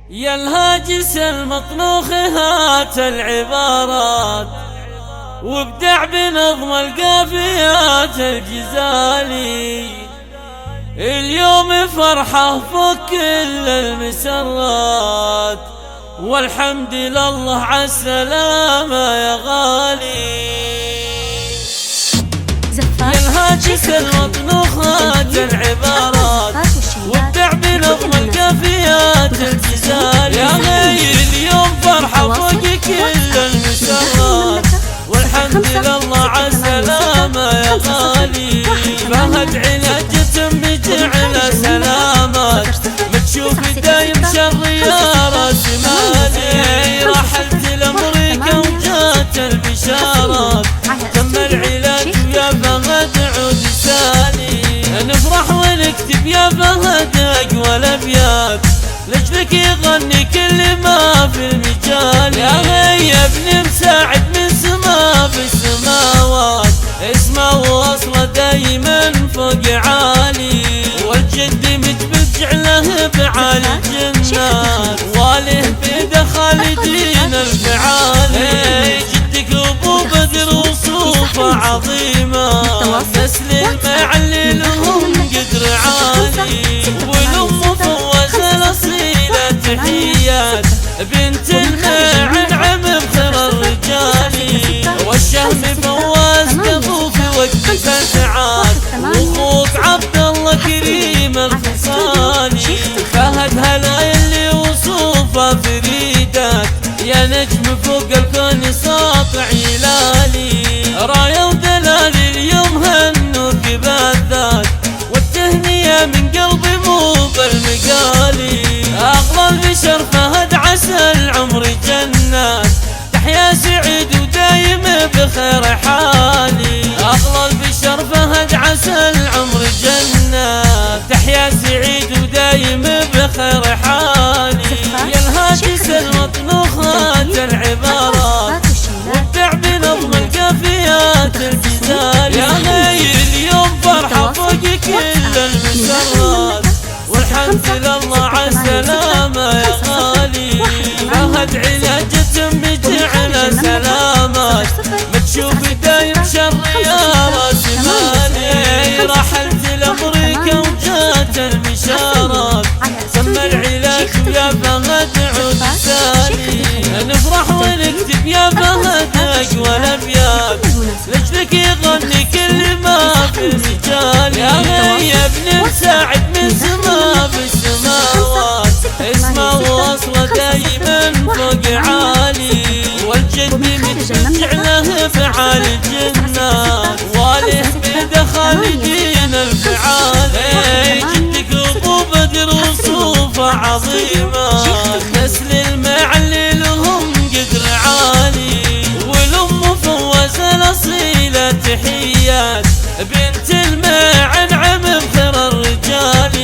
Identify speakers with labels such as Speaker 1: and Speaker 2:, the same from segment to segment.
Speaker 1: يا الهاجس المطنوخ هات العبارات وابدع بنظم القافيات الجزالي. اليوم فرحة فوق كل المسرات والحمد لله عالسلامة يا غالي. يا الهاجس المطنوخ هات العبارات وابدع بنظم القافيات الجزالي. يا غي اليوم فرحة فوق كل المسرات والحمد لله عالسلامة يا غالي. فهد علاجة بجعل سلامات متشوف دايم شر يا راس مالي. رحلت لأمريكا وجات البشارات تم العلاج ويا فهد عود سالي. نفرح ونكتب يا فهد أقوى الأبيات لجلك يغني كل ما في المجال. يا غي يا ابن مساعد من سما بالسماوات اسمه واصله دايما فوق عالي. والجد متبجع له بعالي الجنات واله بيد خالدين الفعالي. جدك ابو بدر وصوفه عظيمه نسل المعلي لهم قدر عالي. والام فوزه الاصيله تحيات بنت المعنعم بخير الرجال. والشهم فواز كفو في وقت فتعات واخوك عبد الله كريم الخصالي. فهد هلا اللي وصوفه فريدات يا نجم فوق الكون ساطع يلالي. رايه ودلالي اليوم هنوك بالذات والتهنية من قلبي مو بالمقالي. اغلى البشر فهد عسى العمر جنات تحيا سعيد ودايم بخير حالي. اغلى البشر فهد عسى العمر جنات تحيا سعيد ودايم بخير حالي. يا الهاجس المطنوخ هات العبارات وابدع بنظم القافيات الجزالي. يا غي اليوم فرحة فوق كل المسرات والحمد لله عالسلامة يا غالي. فهد علاجة بجعل سلامات متشوف دايم شر يا راس مالي. رحلت لأمريكا وجات البشارات تم العلاج ويا فهد عود سالي. نفرح ونكتب يا فهد أقوى الأبيات لجلك يغني كل ما في المجال. يا غي يا ابن مساعد من سما بالسماوات اسمه واصله دايما فوق عالي. والجد متبجع له فعالي الجنات واله بيد خالدين الفعالي. جدك ابو بدر وصوفه عظيمه نسل المعلي لهم قدر عالي. والام فوزه الاصيله تحيات بنت المعنعم بخير الرجال.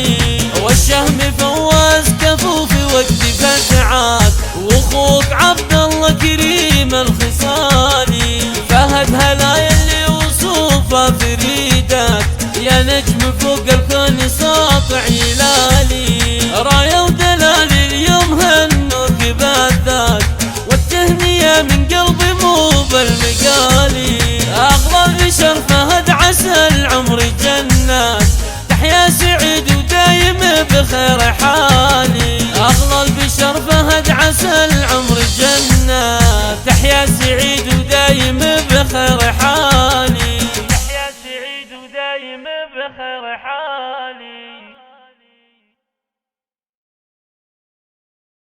Speaker 1: والشهم فواز كفو في وقت فتعات واخوك عبد الله كريم الخصالي. فهد هلا اللي وصوفه فريدات يا نجم فوق الكون ساطع يلالي. رايه ودلالي اليوم هنوك بالذات والتهنية من قلبي مو بالمقالي. اغلى البشر فهد عسى العمر جنات تحيا سعيد ودايم بخير حالي. اغلى البشر فهد عسى العمر جنات تحيا سعيد ودايم بخير حالي.